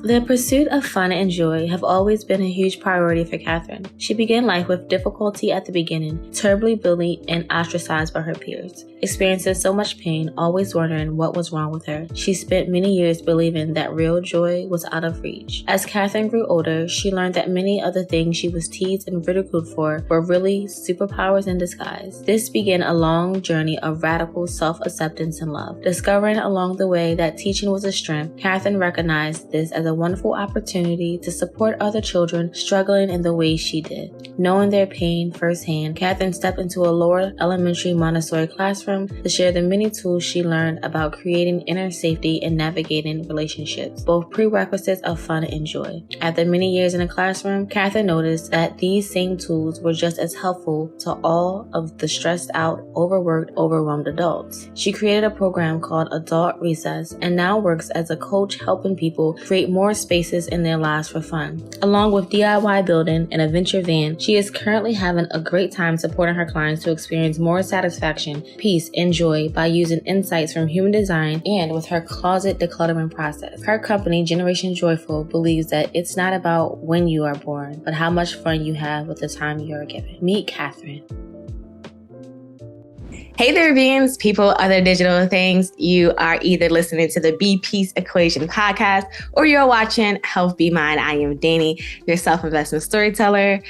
The pursuit of fun and joy have always been a huge priority for Kathryn. She began life with difficulty at the beginning, terribly bullied and ostracized by her peers. Experiencing so much pain, always wondering what was wrong with her, she spent many years believing that real joy was out of reach. As Kathryn grew older, she learned that many of the things she was teased and ridiculed for were really superpowers in disguise. This began a long journey of radical self-acceptance and love. Discovering along the way that teaching was a strength, Kathryn recognized this as a wonderful opportunity to support other children struggling in the way she did. Knowing their pain firsthand, Kathryn stepped into a lower elementary Montessori classroom to share the many tools she learned about creating inner safety and navigating relationships, both prerequisites of fun and joy. After many years in a classroom, Kathryn noticed that these same tools were just as helpful to all of the stressed out, overworked, overwhelmed adults. She created a program called Adult Recess and now works as a coach helping people create more spaces in their lives for fun. Along with DIY building and a venture van, she is currently having a great time supporting her clients to experience more satisfaction, peace, and joy by using insights from human design and with her closet decluttering process. Her company, Generation Joyful, believes that it's not about when you are born, but how much fun you have with the time you are given. Meet Kathryn. Hey there, beings, people, other digital things. You are either listening to the Be Peace Equation podcast or you're watching Health Be Mine. I am Danny, your self-investment storyteller,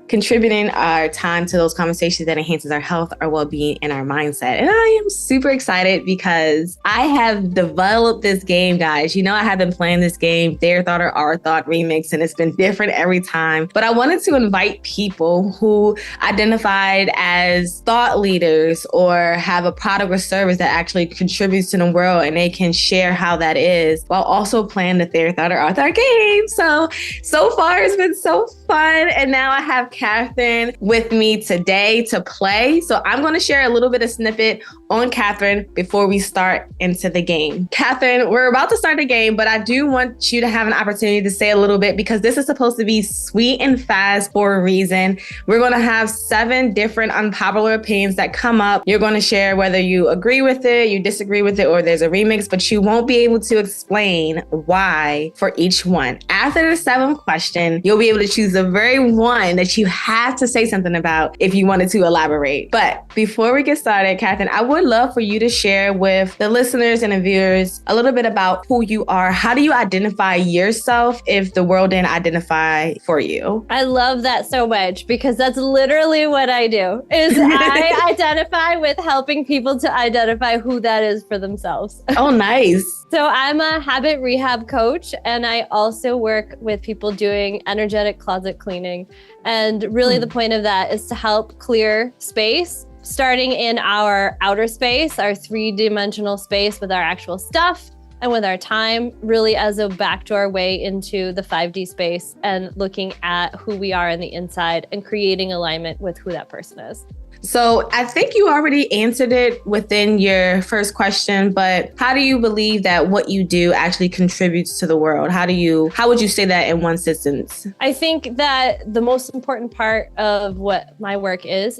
contributing our time to those conversations that enhances our health, our well-being, and our mindset. And I am super excited because I have developed this game, guys. You know, I have been playing this game, Their Thought or Our Thought remix, and it's been different every time. But I wanted to invite people who identified as thought leaders or have a product or service that actually contributes to the world, and they can share how that is while also playing the Their Thought or Our Thought game. So far it's been so fun. And now I have Kathryn with me today to play. So I'm going to share a little bit of snippet on Kathryn before we start into the game. Kathryn, we're about to start the game, but I do want you to have an opportunity to say a little bit because this is supposed to be sweet and fast for a reason. We're going to have 7 different unpopular opinions that come up. You're going to share whether you agree with it, you disagree with it, or there's a remix, but you won't be able to explain why for each one. After the 7th question, you'll be able to choose the very one that you have to say something about if you wanted to elaborate. But before we get started, Kathryn, I would love for you to share with the listeners and the viewers a little bit about who you are. How do you identify yourself if the world didn't identify for you? I love that so much because that's literally what I do, is I identify with helping people to identify who that is for themselves. Oh, nice. So I'm a habit rehab coach, and I also work with people doing energetic closet cleaning. And really the point of that is to help clear space, starting in our outer space, our 3-dimensional space with our actual stuff and with our time, really as a backdoor way into the 5D space and looking at who we are on the inside and creating alignment with who that person is. So I think you already answered it within your first question, but how do you believe that what you do actually contributes to the world? How would you say that in one sentence? I think that the most important part of what my work is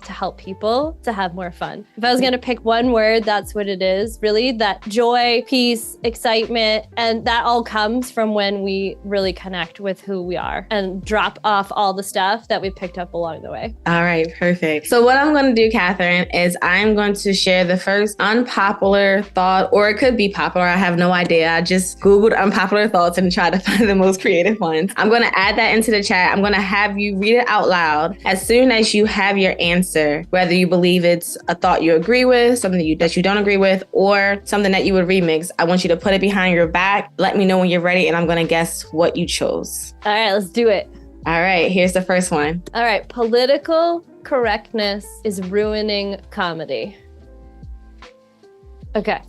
to help people to have more fun. If I was going to pick one word, that's what it is. Really, that joy, peace, excitement, and that all comes from when we really connect with who we are and drop off all the stuff that we picked up along the way. All right, perfect. So what I'm going to do, Kathryn, is I'm going to share the first unpopular thought, or it could be popular. I have no idea. I just Googled unpopular thoughts and tried to find the most creative ones. I'm going to add that into the chat. I'm going to have you read it out loud. As soon as you have your answer, whether you believe it's a thought you agree with, something that you don't agree with, or something that you would remix, I want you to put it behind your back. Let me know when you're ready, and I'm going to guess what you chose. All right, let's do it. All right, here's the first one. All right, political correctness is ruining comedy. Okay.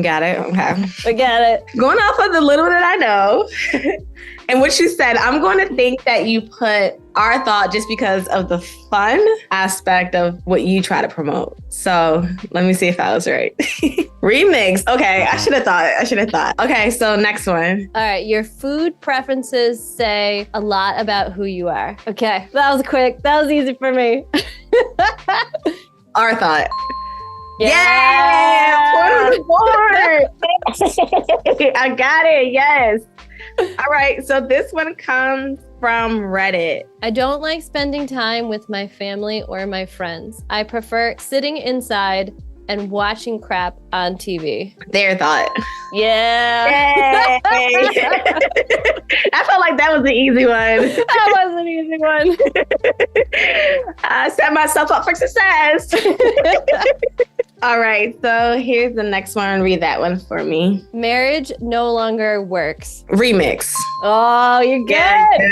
Got it? Okay. I got it. Going off of the little that I know and what you said, I'm going to think that you put our thought just because of the fun aspect of what you try to promote. So let me see if I was right. Remix. Okay, I should have thought. Okay, so next one. All right, your food preferences say a lot about who you are. Okay, that was quick. That was easy for me. Our thought. Yeah! Point on the board. I got it. Yes. All right. So this one comes from Reddit. I don't like spending time with my family or my friends. I prefer sitting inside and watching crap on TV. Their thought. Yeah. Yay. I felt like that was the easy one. That was an easy one. I set myself up for success. All right, so here's the next one. Read that one for me. Marriage no longer works. Remix. Oh, you're good.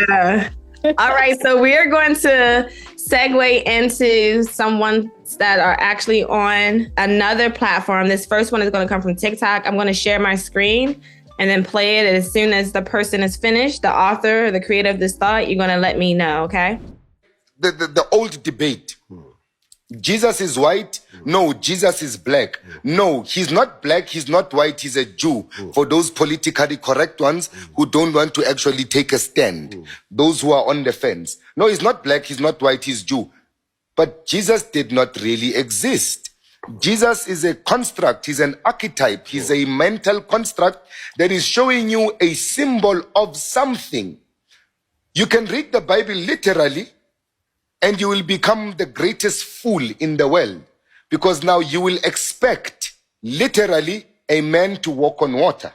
Yeah. All right, so we're going to segue into someone that are actually on another platform. This first one is going to come from TikTok. I'm going to share my screen and then play it. As soon as the person is finished, the author, the creator of this thought, you're going to let me know, okay? The old debate. Jesus is white. No, Jesus is black. No, he's not black. He's not white. He's a Jew. For those politically correct ones who don't want to actually take a stand. Those who are on the fence. No, he's not black. He's not white. He's Jew. But Jesus did not really exist. Jesus is a construct. He's an archetype. He's a mental construct that is showing you a symbol of something. You can read the Bible literally, and you will become the greatest fool in the world, because now you will expect literally a man to walk on water.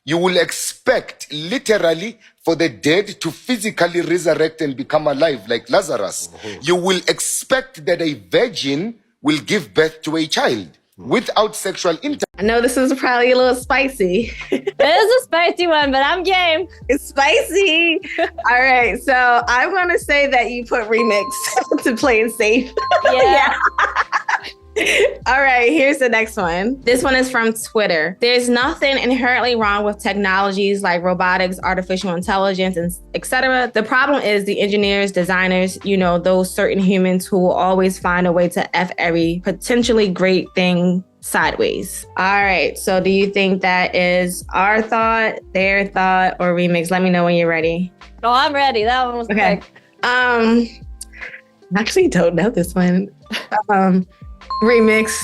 You will expect literally for the dead to physically resurrect and become alive like Lazarus. You will expect that a virgin will give birth to a child without sexual intercourse. I know this is probably a little spicy. It is a spicy one, but I'm game. It's spicy. All right. So I'm going to say that you put remix to play it safe. Yeah. All right. Here's the next one. This one is from Twitter. There's nothing inherently wrong with technologies like robotics, artificial intelligence, and etc. The problem is the engineers, designers, those certain humans who will always find a way to F every potentially great thing sideways. All right. So do you think that is our thought, their thought, or remix? Let me know when you're ready. Oh, I'm ready. That one was okay. quick. I actually don't know this one. Remix.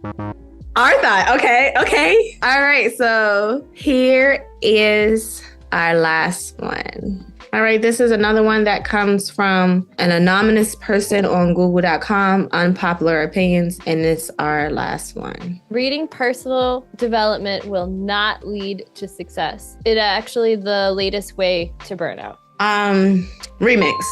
Our thought. Okay. All right. So here is our last one. All right. This is another one that comes from an anonymous person on google.com, Unpopular Opinions, and it's our last one. Reading personal development will not lead to success. It's actually the latest way to burnout. Remix.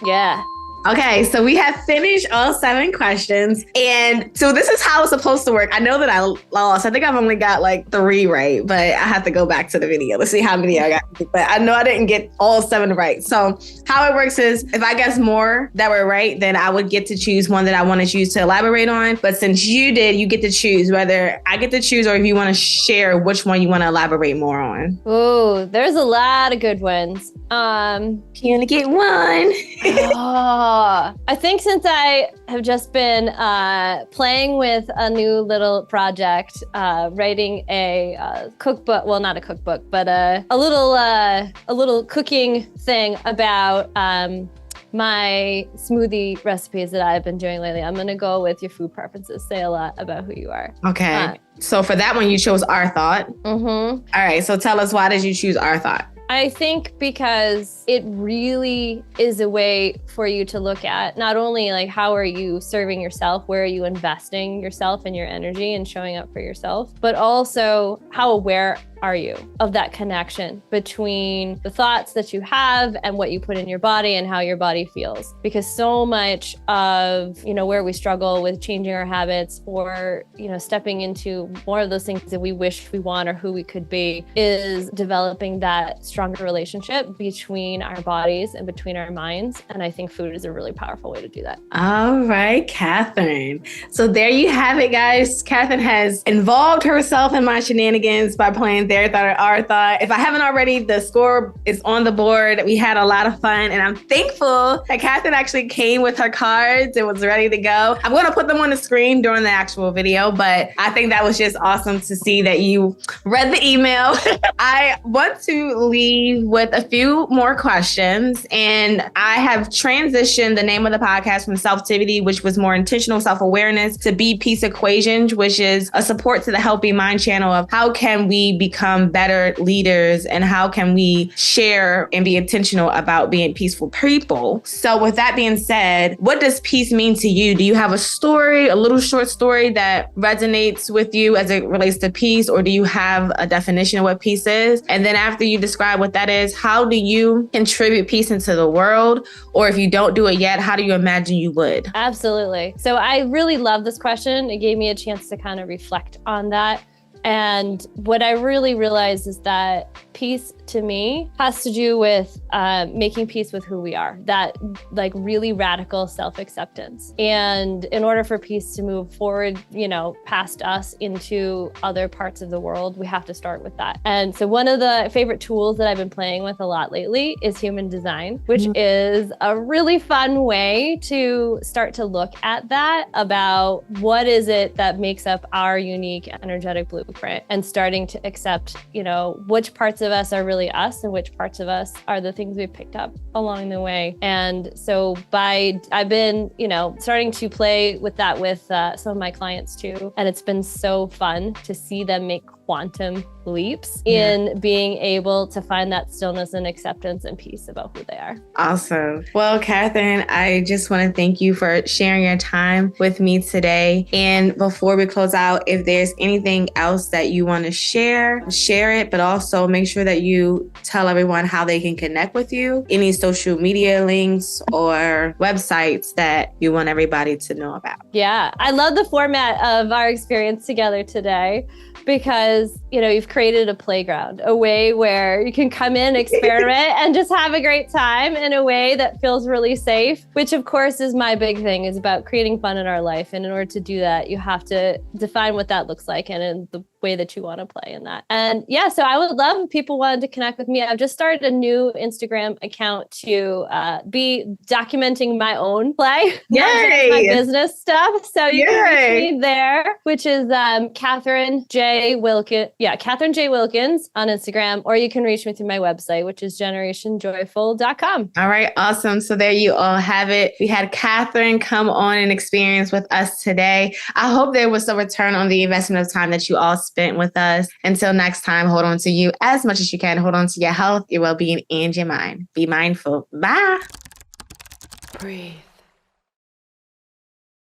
Yeah. Okay, so we have finished all 7 questions. And so this is how it's supposed to work. I know that I lost. I think I've only got like 3 right, but I have to go back to the video. Let's see how many I got. But I know I didn't get all 7 right. So how it works is if I guess more that were right, then I would get to choose one that I want to choose to elaborate on. But since you did, you get to choose whether I get to choose or if you want to share which one you want to elaborate more on. Oh, there's a lot of good ones. You only get one. I think since I have just been playing with a new little project, writing a cookbook, well, not a cookbook, but a little cooking thing about my smoothie recipes that I've been doing lately. I'm going to go with your food preferences. Say a lot about who you are. Okay. So for that one, you chose Our Thought. Mm-hmm. All right. So tell us, why did you choose Our Thought? I think because it really is a way for you to look at not only like how are you serving yourself, where are you investing yourself and your energy and showing up for yourself, but also how aware are you of that connection between the thoughts that you have and what you put in your body and how your body feels. Because so much of, where we struggle with changing our habits or, stepping into more of those things that we wish we want or who we could be is developing that stronger relationship between our bodies and between our minds. And I think food is a really powerful way to do that. All right, Kathryn. So there you have it, guys. Kathryn has involved herself in my shenanigans by playing Their Thought or Our Thought. If I haven't already, the score is on the board. We had a lot of fun, and I'm thankful that Kathryn actually came with her cards and was ready to go. I'm going to put them on the screen during the actual video, but I think that was just awesome to see that you read the email. I want to leave leave with a few more questions. And I have transitioned the name of the podcast from Self-Tivity, which was more intentional self-awareness, to Be Peace Equations, which is a support to the Healthy Mind channel of how can we become better leaders and how can we share and be intentional about being peaceful people. So with that being said, what does peace mean to you? Do you have a story, a little short story that resonates with you as it relates to peace, or do you have a definition of what peace is? And then after you describe what that is, how do you contribute peace into the world? Or if you don't do it yet, how do you imagine you would? Absolutely. So I really love this question. It gave me a chance to kind of reflect on that. And what I really realized is that peace to me has to do with making peace with who we are, that like really radical self-acceptance. And in order for peace to move forward, past us into other parts of the world, we have to start with that. And so one of the favorite tools that I've been playing with a lot lately is human design, which is a really fun way to start to look at that, about what is it that makes up our unique energetic blueprint, and starting to accept, which parts of us are really us and which parts of us are the things we've picked up along the way. And so I've been, starting to play with that with some of my clients too. And it's been so fun to see them make quantum leaps in being able to find that stillness and acceptance and peace about who they are. Awesome. Well, Kathryn, I just want to thank you for sharing your time with me today. And before we close out, if there's anything else that you want to share it, but also make sure that you tell everyone how they can connect with you, any social media links or websites that you want everybody to know about. Yeah, I love the format of our experience together today, because, you've created a playground, a way where you can come in, experiment, and just have a great time in a way that feels really safe, which of course is my big thing, is about creating fun in our life. And in order to do that, you have to define what that looks like and in the way that you want to play in that. And so I would love if people wanted to connect with me. I've just started a new Instagram account to be documenting my own play, my business stuff. So you can reach me there, which is Kathryn J. Wilkins. Yeah, Kathryn J. Wilkins on Instagram, or you can reach me through my website, which is generationjoyful.com. All right, awesome. So there you all have it. We had Kathryn come on and experience with us today. I hope there was a return on the investment of time that you all spent with us. Until next time, hold on to you as much as you can. Hold on to your health, your well-being, and your mind. Be mindful. Bye. Breathe.